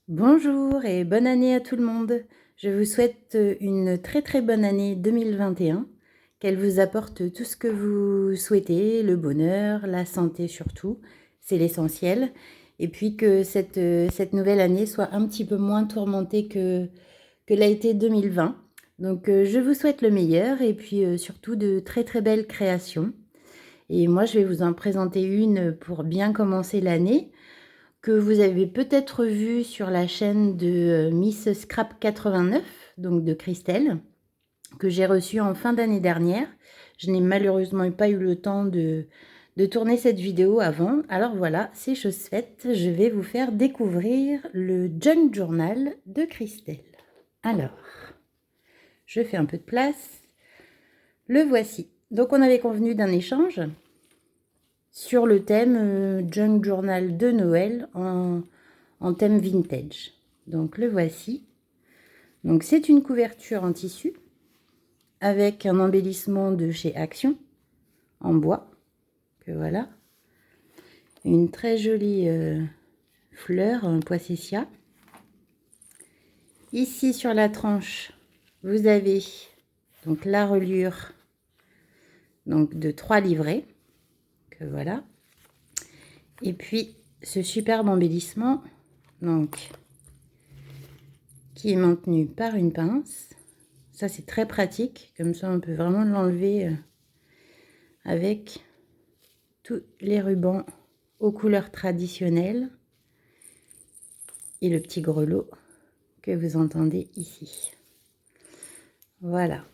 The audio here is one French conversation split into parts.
Bonjour et bonne année à tout le monde. Je vous souhaite une très bonne année 2021, qu'elle vous apporte tout ce que vous souhaitez, le bonheur, la santé surtout, c'est l'essentiel. Et puis que cette nouvelle année soit un petit peu moins tourmentée que l'a été 2020. Donc je vous souhaite le meilleur et puis surtout de très belles créations. Et moi je vais vous en présenter une pour bien commencer l'année, que vous avez peut-être vu sur la chaîne de Miss Scrap 89, donc de Christelle, que j'ai reçue en fin d'année dernière. Je n'ai malheureusement pas eu le temps de tourner cette vidéo avant. Alors voilà, c'est chose faite. Je vais vous faire découvrir le Junk Journal de Christelle. Alors, je fais un peu de place. Le voici. Donc on avait convenu d'un échange sur le thème Junk Journal de Noël en thème vintage. Donc le voici. Donc c'est une couverture en tissu avec un embellissement de chez Action en bois, que voilà. Une très jolie fleur, un poissessia. Ici sur la tranche, vous avez donc la reliure donc de 3 livrets, que voilà. Et puis ce superbe embellissement donc qui est maintenu par une pince. Ça c'est très pratique, comme ça on peut vraiment l'enlever avec tous les rubans aux couleurs traditionnelles et le petit grelot que vous entendez ici. Voilà.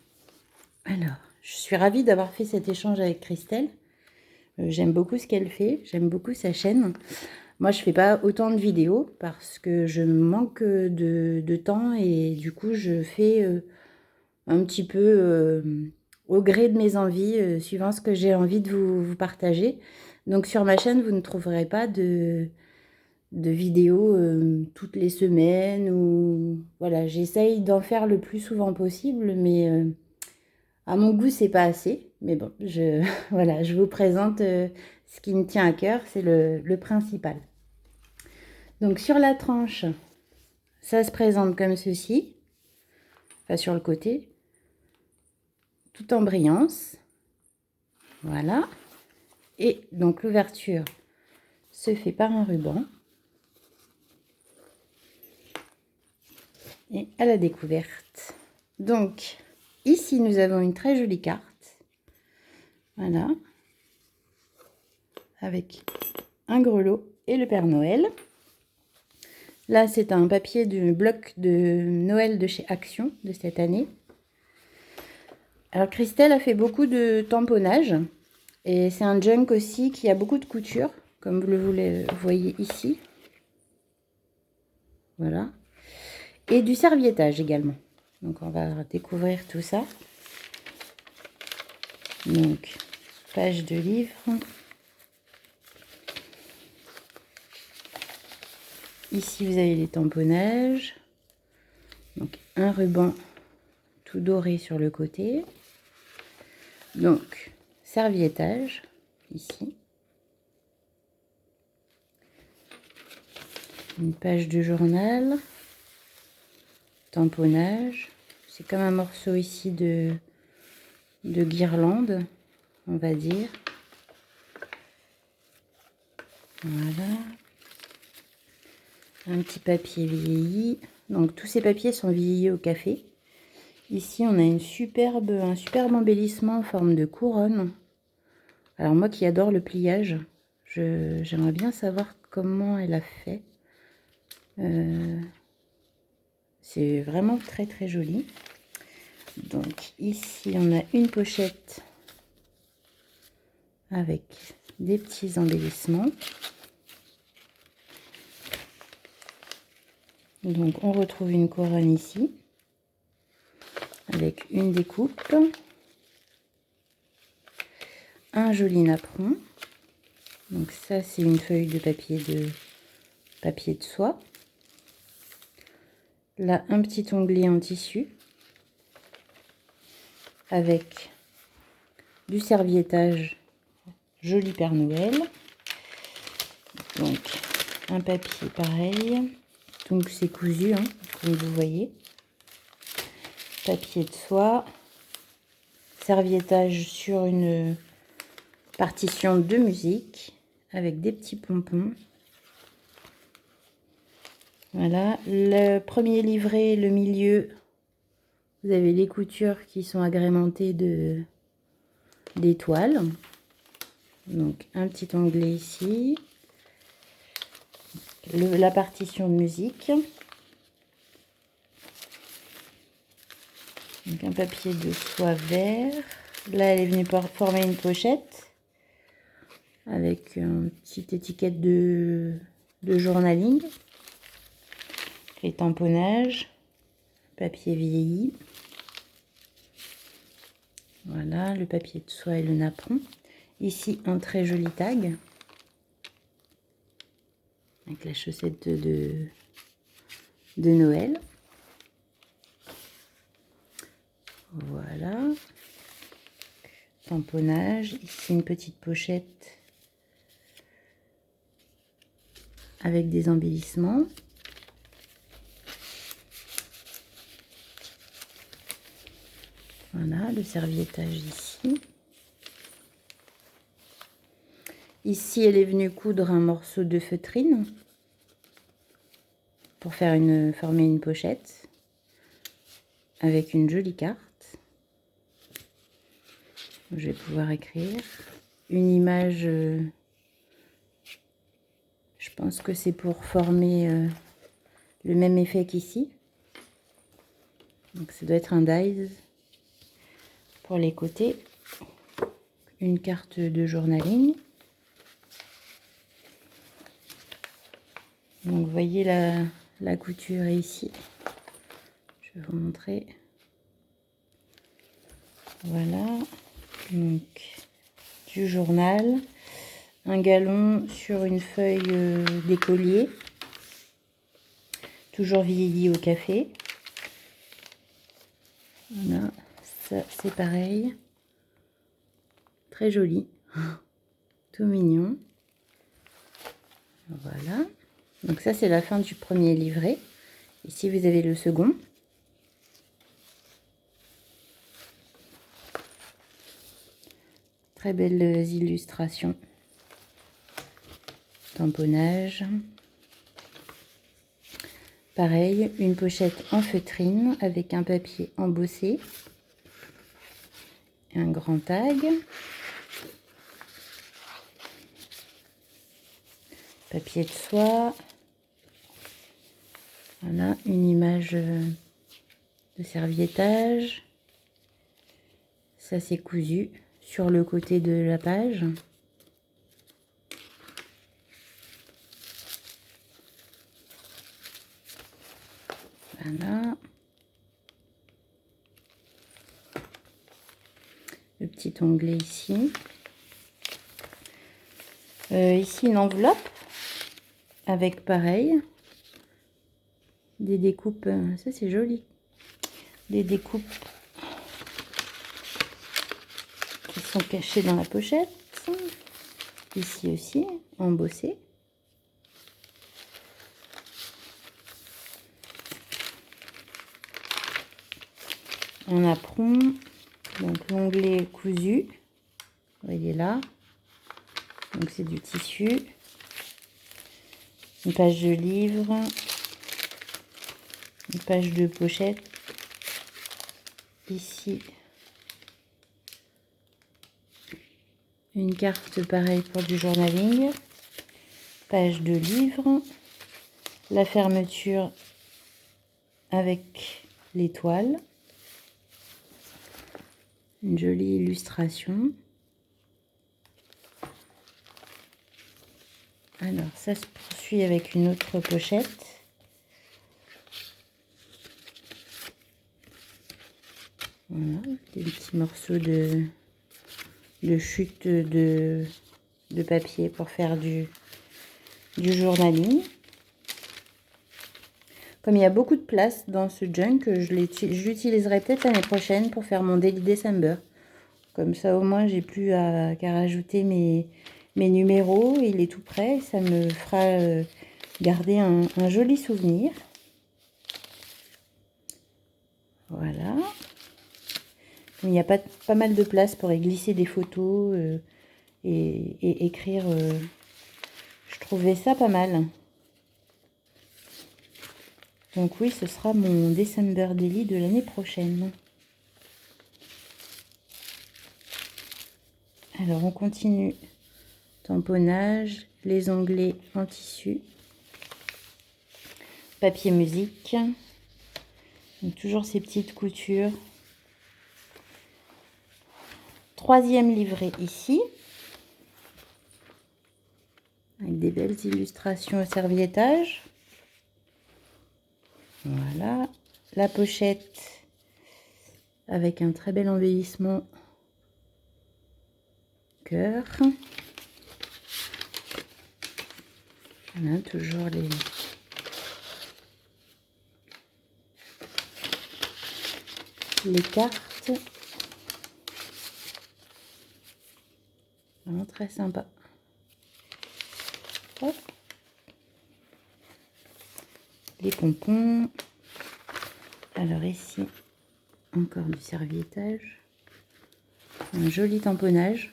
Alors, je suis ravie d'avoir fait cet échange avec Christelle. J'aime beaucoup ce qu'elle fait, j'aime beaucoup sa chaîne. Moi, je fais pas autant de vidéos parce que je manque de temps et du coup, je fais un petit peu au gré de mes envies, suivant ce que j'ai envie de vous partager. Donc, sur ma chaîne, vous ne trouverez pas de vidéos toutes les semaines ou voilà, j'essaye d'en faire le plus souvent possible, mais à mon goût c'est pas assez, mais bon, voilà, je vous présente ce qui me tient à cœur, c'est le principal. Donc sur la tranche, ça se présente comme ceci, enfin sur le côté, tout en brillance, voilà, et donc l'ouverture se fait par un ruban. Et à la découverte. Donc, ici, nous avons une très jolie carte. Voilà. Avec un grelot et le Père Noël. Là, c'est un papier du bloc de Noël de chez Action de cette année. Alors, Christelle a fait beaucoup de tamponnage. Et c'est un junk aussi qui a beaucoup de couture, comme vous le voyez ici. Voilà. Et du serviettage également. Donc on va découvrir tout ça. Donc, page de livre. Ici, vous avez les tamponnages. Donc, un ruban tout doré sur le côté. Donc, serviettage, ici. Une page de journal. Tamponnage. C'est comme un morceau ici de guirlande, on va dire. Voilà. Un petit papier vieilli. Donc tous ces papiers sont vieillis au café. Ici on a un superbe embellissement en forme de couronne. Alors moi qui adore le pliage, j'aimerais bien savoir comment elle a fait. C'est vraiment très joli. Donc ici on a une pochette avec des petits embellissements. Donc on retrouve une couronne ici avec une découpe, un joli napperon. Donc ça c'est une feuille de papier de soie. Là un petit onglet en tissu avec du serviettage joli Père Noël. Donc un papier pareil. Donc c'est cousu, hein, comme vous voyez. Papier de soie. Serviettage sur une partition de musique avec des petits pompons. Voilà, le premier livret, le milieu, vous avez les coutures qui sont agrémentées d'étoiles. Donc un petit onglet ici. La partition de musique. Donc un papier de soie vert. Là, elle est venue former une pochette avec une petite étiquette de journaling. Les tamponnages, papier vieilli. Voilà, le papier de soie et le napperon. Ici, un très joli tag. Avec la chaussette de Noël. Voilà. Tamponnage. Ici, une petite pochette avec des embellissements. Voilà, le serviettage ici. Ici, elle est venue coudre un morceau de feutrine pour former une pochette avec une jolie carte. Je vais pouvoir écrire une image. Je pense que c'est pour former le même effet qu'ici. Donc ça doit être un dies pour les côtés. Une carte de journaling. Donc vous voyez la couture ici. Je vais vous montrer. Voilà. Donc du journal. Un galon sur une feuille d'écolier. Toujours vieilli au café. Voilà. Ça c'est pareil. Très joli. Tout mignon. Voilà. Donc ça c'est la fin du premier livret. Ici vous avez le second. Très belles illustrations. Tamponnage. Pareil, une pochette en feutrine avec un papier embossé. Un grand tag. Papier de soie. Voilà, une image de serviettage. Ça c'est cousu sur le côté de la page. Voilà. Le petit onglet ici. Ici une enveloppe avec pareil des découpes. Ça c'est joli. Des découpes qui sont cachées dans la pochette. Ici aussi embossé. Un napperon, donc l'onglet cousu, vous voyez là, donc c'est du tissu, une page de livre, une page de pochette, ici une carte pareil pour du journaling, page de livre, la fermeture avec l'étoile. Une jolie illustration. Alors, ça se poursuit avec une autre pochette. Voilà, des petits morceaux de chute de papier pour faire du journaling. Comme il y a beaucoup de place dans ce junk, je l'utiliserai peut-être l'année prochaine pour faire mon Daily December. Comme ça, au moins, j'ai plus qu'à rajouter mes numéros. Il est tout prêt. Ça me fera garder un joli souvenir. Voilà. Il y a pas mal de place pour y glisser des photos et écrire. Je trouvais ça pas mal. Donc oui, ce sera mon December Daily de l'année prochaine. Alors on continue. Tamponnage, les onglets en tissu, papier musique. Donc toujours ces petites coutures. 3e livret ici. Avec des belles illustrations au serviettage. Voilà. La pochette avec un très bel embellissement cœur. Voilà, toujours les cartes. Vraiment très sympa. Hop. Les pompons. Alors ici, encore du serviettage. Un joli tamponnage.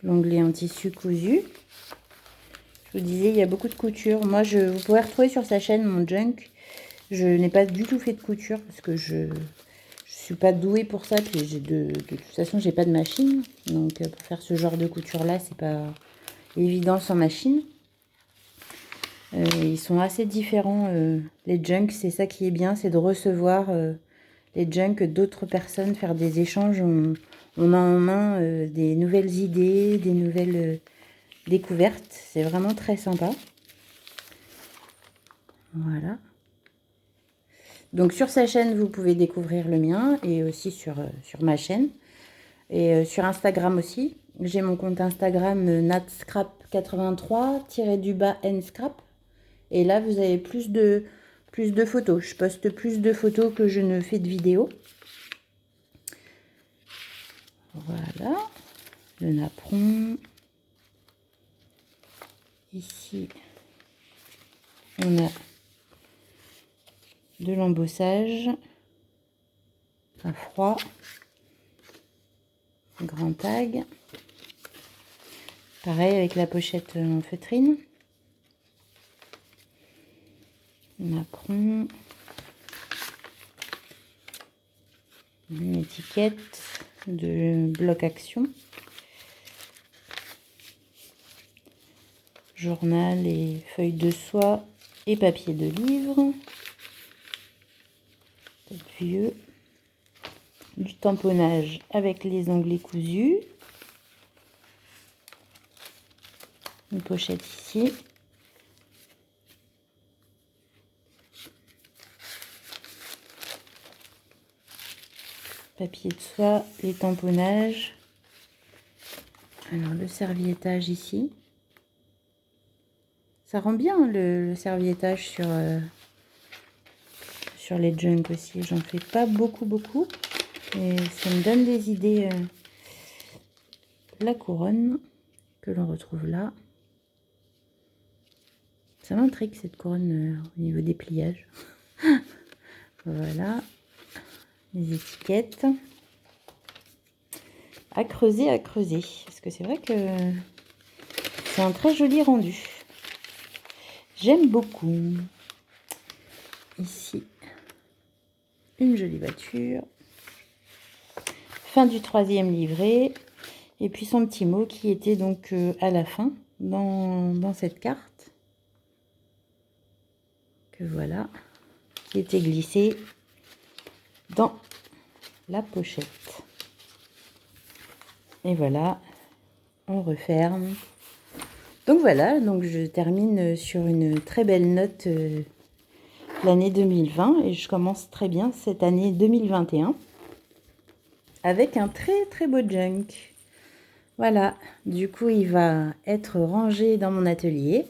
L'onglet en tissu cousu. Je vous disais, il y a beaucoup de couture. Moi, vous pouvez retrouver sur sa chaîne mon junk. Je n'ai pas du tout fait de couture parce que je suis pas douée pour ça. Puis de toute façon, j'ai pas de machine. Donc, pour faire ce genre de couture-là, c'est pas évident sans machine. Ils sont assez différents, les junks. C'est ça qui est bien, c'est de recevoir les junks d'autres personnes, faire des échanges. On a en main des nouvelles idées, des nouvelles découvertes. C'est vraiment très sympa. Voilà. Donc sur sa chaîne, vous pouvez découvrir le mien et aussi sur ma chaîne. Et sur Instagram aussi. J'ai mon compte Instagram natscrap83-nscrap. Et là, vous avez plus de photos. Je poste plus de photos que je ne fais de vidéos. Voilà. Le napperon. Ici, on a de l'embossage à froid. Grand tag. Pareil avec la pochette en feutrine. Napperon. Une étiquette de bloc action. Journal et feuilles de soie et papier de livre. Peut-être vieux. Du tamponnage avec les onglets cousus. Une pochette ici. Papier de soie, les tamponnages. Alors le serviettage ici. Ça rend bien le serviettage sur les junks aussi. J'en fais pas beaucoup. Et ça me donne des idées. La couronne que l'on retrouve là. Ça m'intrigue cette couronne au niveau des pliages. Voilà. Les étiquettes. À creuser. Parce que c'est vrai que c'est un très joli rendu. J'aime beaucoup. Ici, une jolie voiture. Fin du 3e livret. Et puis son petit mot qui était donc à la fin dans cette carte. Que voilà. Qui était glissé dans la pochette. Et voilà. On referme. Donc voilà, donc je termine sur une très belle note l'année 2020 et je commence très bien cette année 2021 avec un très beau junk. Voilà, du coup il va être rangé dans mon atelier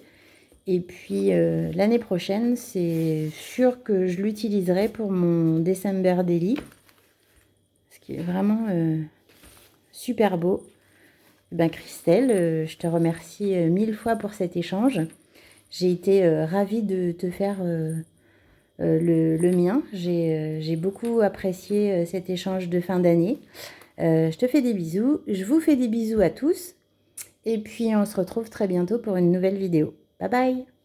et puis l'année prochaine c'est sûr que je l'utiliserai pour mon December Daily, ce qui est vraiment super beau. Ben Christelle, je te remercie 1000 fois pour cet échange. J'ai été ravie de te faire le mien. J'ai beaucoup apprécié cet échange de fin d'année. Je te fais des bisous. Je vous fais des bisous à tous. Et puis on se retrouve très bientôt pour une nouvelle vidéo. Bye bye!